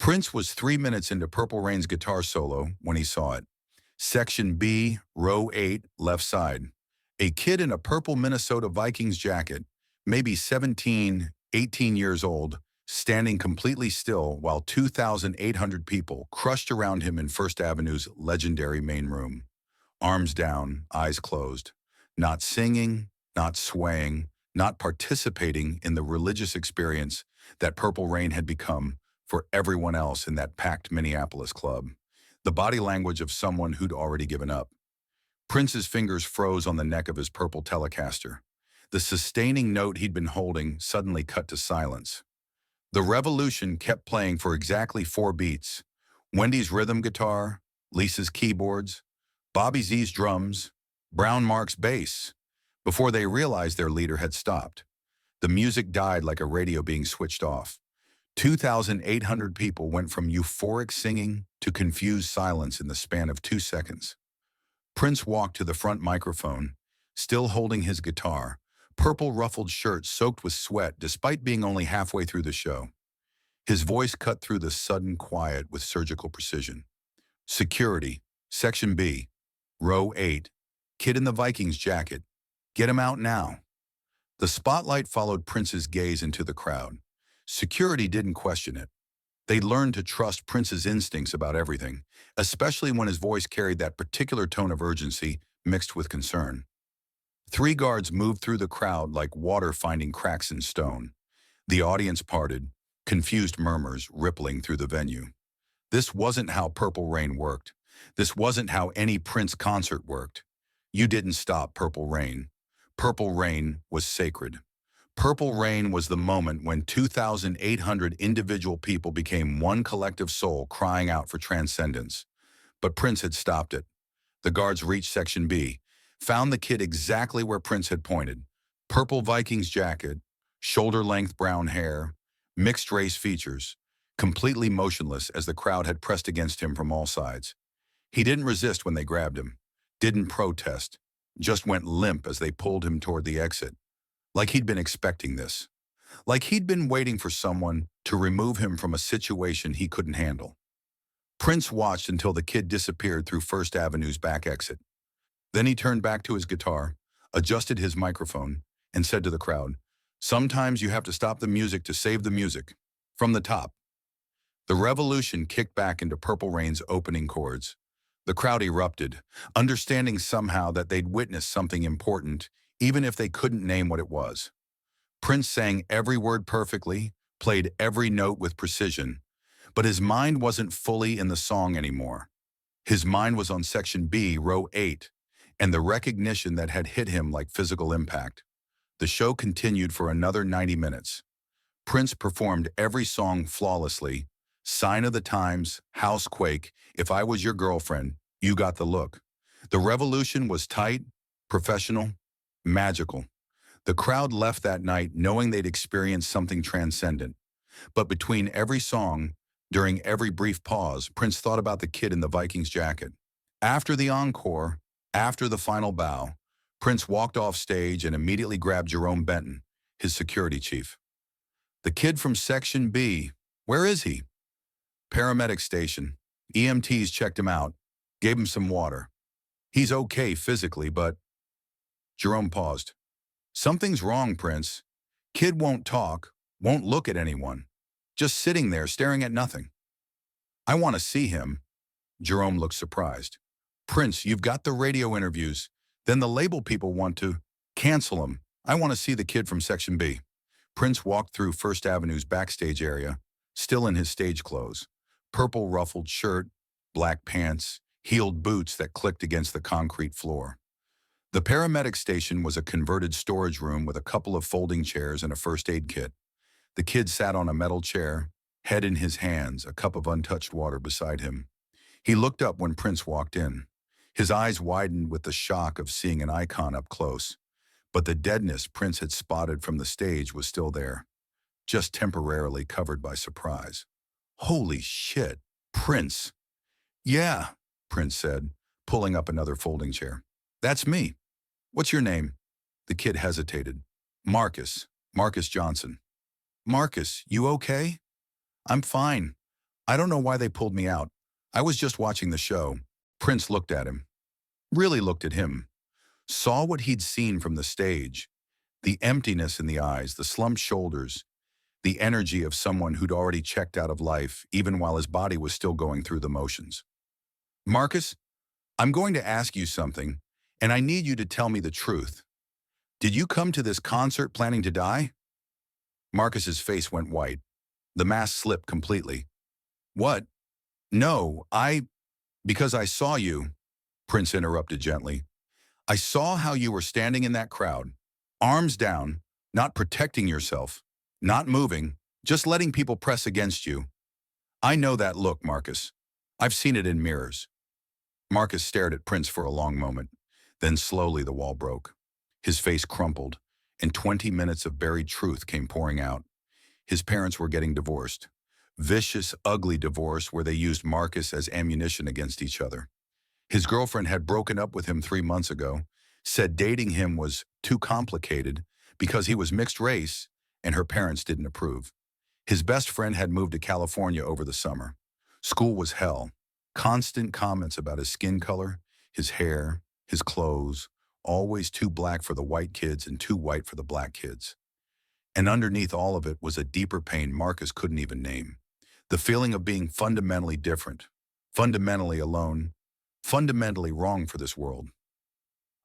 Prince was 3 minutes into Purple Rain's guitar solo when he saw it. Section B, row 8, left side. A kid in a purple Minnesota Vikings jacket, maybe 17, 18 years old, standing completely still while 2,800 people crushed around him in First Avenue's legendary main room. Arms down, eyes closed. Not singing, not swaying, not participating in the religious experience that Purple Rain had become for everyone else in that packed Minneapolis club. The body language of someone who'd already given up. Prince's fingers froze on the neck of his purple Telecaster. The sustaining note he'd been holding suddenly cut to silence. The Revolution kept playing for exactly 4 beats. Wendy's rhythm guitar, Lisa's keyboards, Bobby Z's drums, Brown Mark's bass, before they realized their leader had stopped. The music died like a radio being switched off. 2,800 people went from euphoric singing to confused silence in the span of 2 seconds. Prince walked to the front microphone, still holding his guitar, purple ruffled shirt soaked with sweat despite being only halfway through the show. His voice cut through the sudden quiet with surgical precision. Security, Section B, row 8, kid in the Vikings jacket. Get him out now. The spotlight followed Prince's gaze into the crowd. Security didn't question it. They learned to trust Prince's instincts about everything, especially when his voice carried that particular tone of urgency mixed with concern. 3 guards moved through the crowd like water finding cracks in stone. The audience parted, confused murmurs rippling through the venue. This wasn't how Purple Rain worked. This wasn't how any Prince concert worked. You didn't stop Purple Rain. Purple Rain was sacred. Purple Rain was the moment when 2,800 individual people became one collective soul crying out for transcendence. But Prince had stopped it. The guards reached Section B, found the kid exactly where Prince had pointed. Purple Vikings jacket, shoulder-length brown hair, mixed-race features, completely motionless as the crowd had pressed against him from all sides. He didn't resist when they grabbed him, didn't protest, just went limp as they pulled him toward the exit. Like he'd been expecting this. Like he'd been waiting for someone to remove him from a situation he couldn't handle. Prince watched until the kid disappeared through First Avenue's back exit. Then he turned back to his guitar, adjusted his microphone, and said to the crowd, "Sometimes you have to stop the music to save the music." From the top. The Revolution kicked back into Purple Rain's opening chords. The crowd erupted, understanding somehow that they'd witnessed something important, even if they couldn't name what it was. Prince sang every word perfectly, played every note with precision, but his mind wasn't fully in the song anymore. His mind was on Section B, row 8, and the recognition that had hit him like physical impact. The show continued for another 90 minutes. Prince performed every song flawlessly. Sign of the Times, Housequake, If I Was Your Girlfriend, You Got the Look. The Revolution was tight, professional, magical. The crowd left that night knowing they'd experienced something transcendent. But between every song, during every brief pause, Prince thought about the kid in the Vikings jacket. After the encore, after the final bow, Prince walked off stage and immediately grabbed Jerome Benton, his security chief. "The kid from Section B, where is he?" "Paramedic station. EMTs checked him out, gave him some water. He's okay physically, but..." Jerome paused. "Something's wrong, Prince. Kid won't talk, won't look at anyone. Just sitting there staring at nothing." "I want to see him." Jerome looked surprised. "Prince, you've got the radio interviews. Then the label people want to cancel them. I want to see the kid from Section B." Prince walked through First Avenue's backstage area, still in his stage clothes. Purple ruffled shirt, black pants, heeled boots that clicked against the concrete floor. The paramedic station was a converted storage room with a couple of folding chairs and a first aid kit. The kid sat on a metal chair, head in his hands, a cup of untouched water beside him. He looked up when Prince walked in. His eyes widened with the shock of seeing an icon up close. But the deadness Prince had spotted from the stage was still there, just temporarily covered by surprise. "Holy shit, Prince." "Yeah," Prince said, pulling up another folding chair. "That's me. What's your name?" The kid hesitated. Marcus Johnson." "Marcus, you okay?" "I'm fine. I don't know why they pulled me out. I was just watching the show. Prince looked at him, really looked at him, saw what he'd seen from the stage, the emptiness in the eyes, the slumped shoulders, the energy of someone who'd already checked out of life, even while his body was still going through the motions. Marcus, I'm going to ask you something, and I need you to tell me the truth. Did you come to this concert planning to die? Marcus's face went white. The mask slipped completely. What? No, because I saw you, Prince interrupted gently. I saw how you were standing in that crowd, arms down, not protecting yourself, not moving, just letting people press against you. I know that look, Marcus. I've seen it in mirrors. Marcus stared at Prince for a long moment. Then slowly the wall broke. His face crumpled, and 20 minutes of buried truth came pouring out. His parents were getting divorced. Vicious, ugly divorce where they used Marcus as ammunition against each other. His girlfriend had broken up with him 3 months ago, said dating him was too complicated because he was mixed race and her parents didn't approve. His best friend had moved to California over the summer. School was hell. Constant comments about his skin color, his hair, his clothes, always too black for the white kids and too white for the black kids. And underneath all of it was a deeper pain Marcus couldn't even name. The feeling of being fundamentally different, fundamentally alone, fundamentally wrong for this world.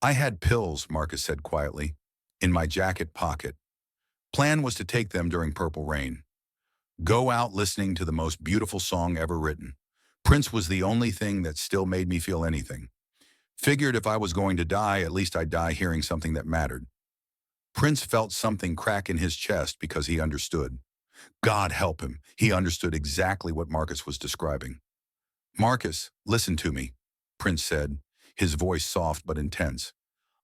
I had pills, Marcus said quietly, in my jacket pocket. Plan was to take them during Purple Rain. Go out listening to the most beautiful song ever written. Prince was the only thing that still made me feel anything. Figured if I was going to die, at least I'd die hearing something that mattered. Prince felt something crack in his chest because he understood. God help him, he understood exactly what Marcus was describing. Marcus, listen to me, Prince said, his voice soft but intense.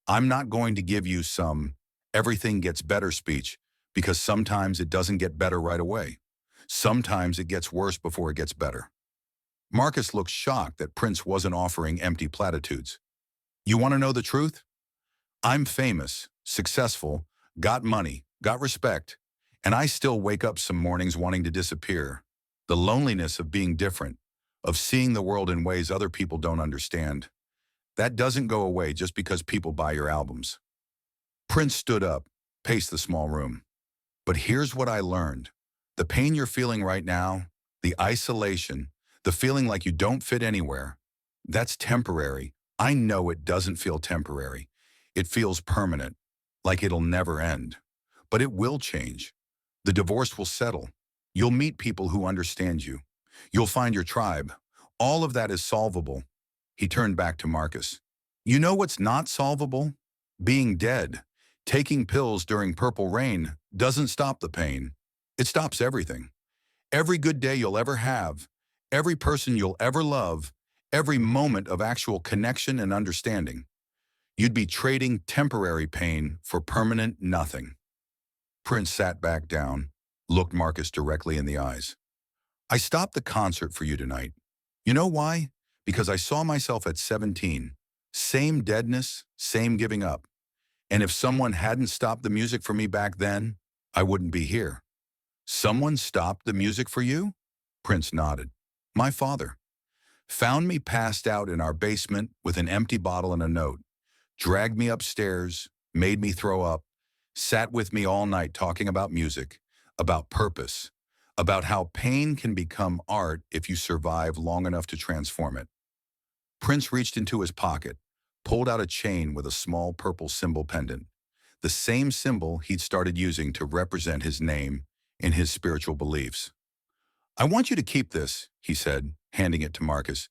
I'm not going to give you some everything gets better speech because sometimes it doesn't get better right away. Sometimes it gets worse before it gets better. Marcus looked shocked that Prince wasn't offering empty platitudes. You want to know the truth? I'm famous, successful, got money, got respect, and I still wake up some mornings wanting to disappear. The loneliness of being different, of seeing the world in ways other people don't understand. That doesn't go away just because people buy your albums. Prince stood up, paced the small room. But here's what I learned. The pain you're feeling right now, the isolation, the feeling like you don't fit anywhere, that's temporary. I know it doesn't feel temporary. It feels permanent, like it'll never end. But it will change. The divorce will settle. You'll meet people who understand you. You'll find your tribe. All of that is solvable. He turned back to Marcus. You know what's not solvable? Being dead. Taking pills during Purple Rain doesn't stop the pain. It stops everything. Every good day you'll ever have, every person you'll ever love, every moment of actual connection and understanding. You'd be trading temporary pain for permanent nothing. Prince sat back down, looked Marcus directly in the eyes. I stopped the concert for you tonight. You know why? Because I saw myself at 17. Same deadness, same giving up. And if someone hadn't stopped the music for me back then, I wouldn't be here. Someone stopped the music for you? Prince nodded. My father. Found me passed out in our basement with an empty bottle and a note. Dragged me upstairs, made me throw up, sat with me all night talking about music, about purpose, about how pain can become art if you survive long enough to transform it. Prince reached into his pocket, pulled out a chain with a small purple symbol pendant, the same symbol he'd started using to represent his name and his spiritual beliefs. I want you to keep this, he said, handing it to Marcus.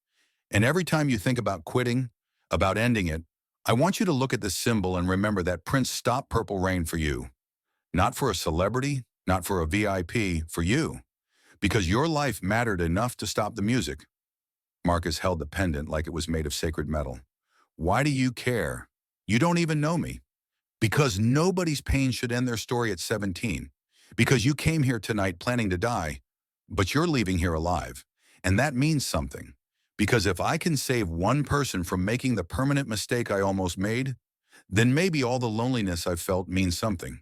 And every time you think about quitting, about ending it, I want you to look at this symbol and remember that Prince stopped Purple Rain for you. Not for a celebrity, not for a VIP, for you. Because your life mattered enough to stop the music. Marcus held the pendant like it was made of sacred metal. Why do you care? You don't even know me. Because nobody's pain should end their story at 17. Because you came here tonight planning to die, but you're leaving here alive. And that means something. Because if I can save one person from making the permanent mistake I almost made, then maybe all the loneliness I've felt means something.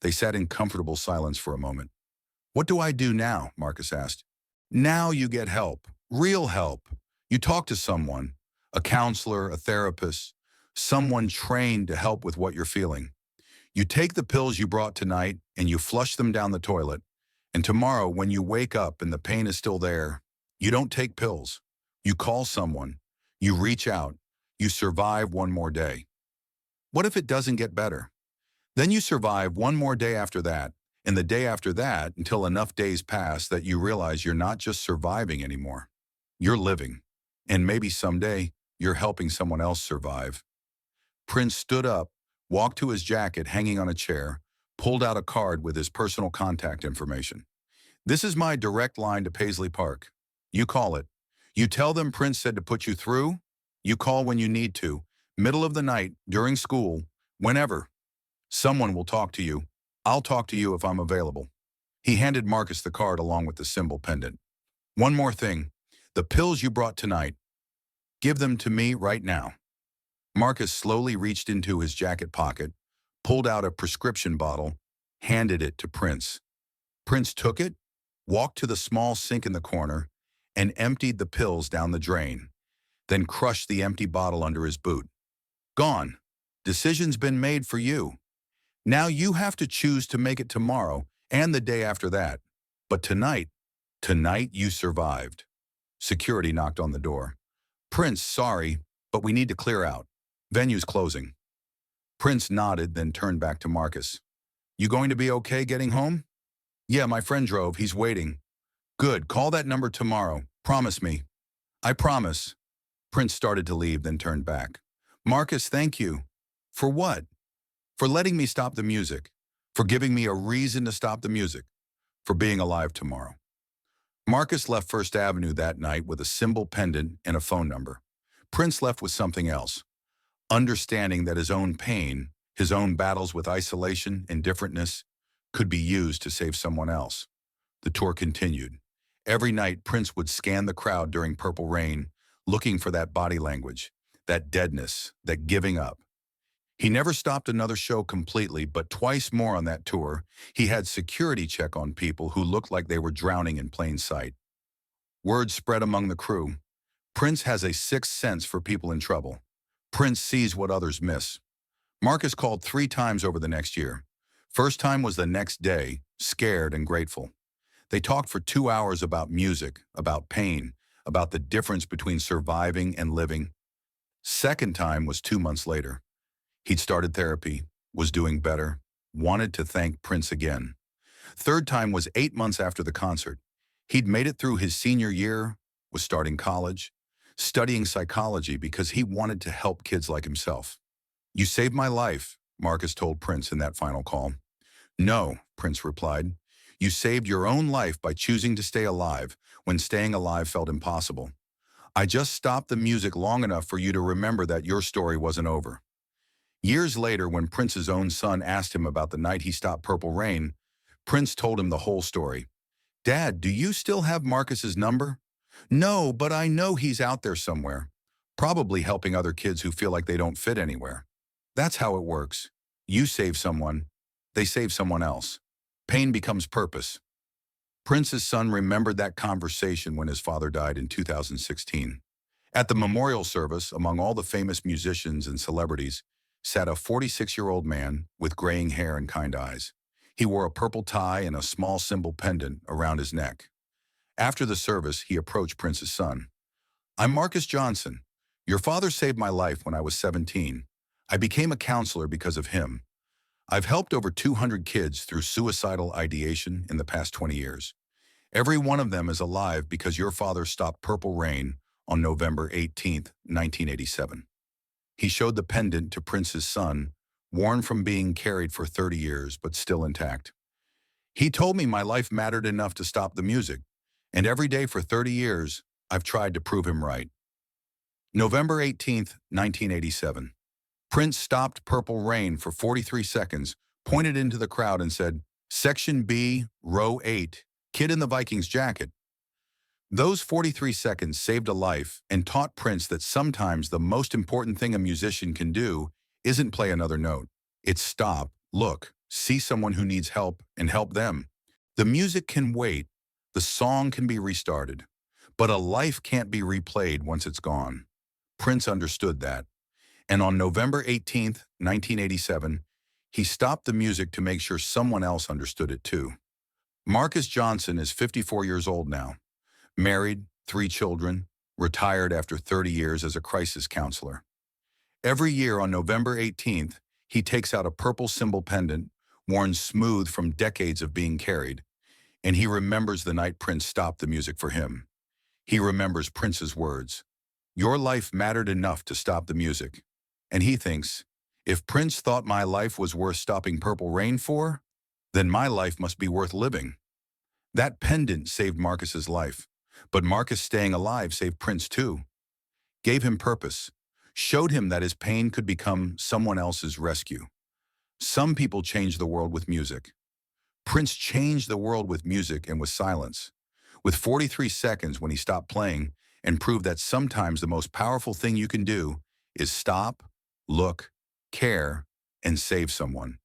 They sat in comfortable silence for a moment. What do I do now? Marcus asked. Now you get help, real help. You talk to someone, a counselor, a therapist, someone trained to help with what you're feeling. You take the pills you brought tonight and you flush them down the toilet. And tomorrow, when you wake up and the pain is still there, you don't take pills. You call someone. You reach out. You survive one more day. What if it doesn't get better? Then you survive one more day after that, and the day after that until enough days pass that you realize you're not just surviving anymore. You're living. And maybe someday you're helping someone else survive. Prince stood up, walked to his jacket hanging on a chair, pulled out a card with his personal contact information. This is my direct line to Paisley Park. You call it. You tell them Prince said to put you through. You call when you need to, middle of the night, during school, whenever. Someone will talk to you. I'll talk to you if I'm available. He handed Marcus the card along with the symbol pendant. One more thing. The pills you brought tonight. Give them to me right now. Marcus slowly reached into his jacket pocket, pulled out a prescription bottle, handed it to Prince. Prince took it, walked to the small sink in the corner, and emptied the pills down the drain, then crushed the empty bottle under his boot. Gone. Decision's been made for you. Now you have to choose to make it tomorrow and the day after that. But tonight you survived. Security knocked on the door. Prince, sorry, but we need to clear out. Venue's closing. Prince nodded, then turned back to Marcus. You going to be okay getting home? Yeah, my friend drove. He's waiting. Good. Call that number tomorrow. Promise me. I promise. Prince started to leave, then turned back. Marcus, thank you. For what? For letting me stop the music. For giving me a reason to stop the music. For being alive tomorrow. Marcus left First Avenue that night with a symbol pendant and a phone number. Prince left with something else. Understanding that his own pain, his own battles with isolation and differentness, could be used to save someone else. The tour continued. Every night, Prince would scan the crowd during Purple Rain, looking for that body language, that deadness, that giving up. He never stopped another show completely, but twice more on that tour, he had security check on people who looked like they were drowning in plain sight. Word spread among the crew. Prince has a sixth sense for people in trouble. Prince sees what others miss. Marcus called 3 times over the next year. First time was the next day, scared and grateful. They talked for 2 hours about music, about pain, about the difference between surviving and living. Second time was 2 months later. He'd started therapy, was doing better, wanted to thank Prince again. Third time was 8 months after the concert. He'd made it through his senior year, was starting college, studying psychology because he wanted to help kids like himself. You saved my life, Marcus told Prince in that final call. No, Prince replied. You saved your own life by choosing to stay alive when staying alive felt impossible. I just stopped the music long enough for you to remember that your story wasn't over. Years later, when Prince's own son asked him about the night he stopped Purple Rain, Prince told him the whole story. Dad, do you still have Marcus's number? No, but I know he's out there somewhere, probably helping other kids who feel like they don't fit anywhere. That's how it works. You save someone, they save someone else. Pain becomes purpose. Prince's son remembered that conversation when his father died in 2016. At the memorial service, among all the famous musicians and celebrities, sat a 46-year-old man with graying hair and kind eyes. He wore a purple tie and a small symbol pendant around his neck. After the service, he approached Prince's son. I'm Marcus Johnson. Your father saved my life when I was 17. I became a counselor because of him. I've helped over 200 kids through suicidal ideation in the past 20 years. Every one of them is alive because your father stopped Purple Rain on November 18, 1987. He showed the pendant to Prince's son, worn from being carried for 30 years, but still intact. He told me my life mattered enough to stop the music, and every day for 30 years, I've tried to prove him right. November 18, 1987. Prince stopped Purple Rain for 43 seconds, pointed into the crowd and said, Section B, Row 8, Kid in the Vikings Jacket. Those 43 seconds saved a life and taught Prince that sometimes the most important thing a musician can do isn't play another note. It's stop, look, see someone who needs help and help them. The music can wait. The song can be restarted, but a life can't be replayed once it's gone. Prince understood that. And on November 18th, 1987, he stopped the music to make sure someone else understood it too. Marcus Johnson is 54 years old now, married, 3 children, retired after 30 years as a crisis counselor. Every year on November 18th, he takes out a purple symbol pendant, worn smooth from decades of being carried, and he remembers the night Prince stopped the music for him. He remembers Prince's words, "Your life mattered enough to stop the music." And he thinks, if Prince thought my life was worth stopping Purple Rain for, then my life must be worth living. That pendant saved Marcus's life, but Marcus staying alive saved Prince too, gave him purpose, showed him that his pain could become someone else's rescue. Some people change the world with music. Prince changed the world with music and with silence, with 43 seconds when he stopped playing, and proved that sometimes the most powerful thing you can do is stop, look, care, and save someone.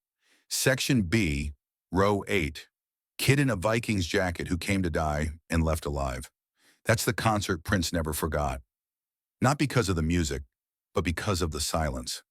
Section B, row 8. Kid in a Vikings jacket who came to die and left alive. That's the concert Prince never forgot. Not because of the music, but because of the silence.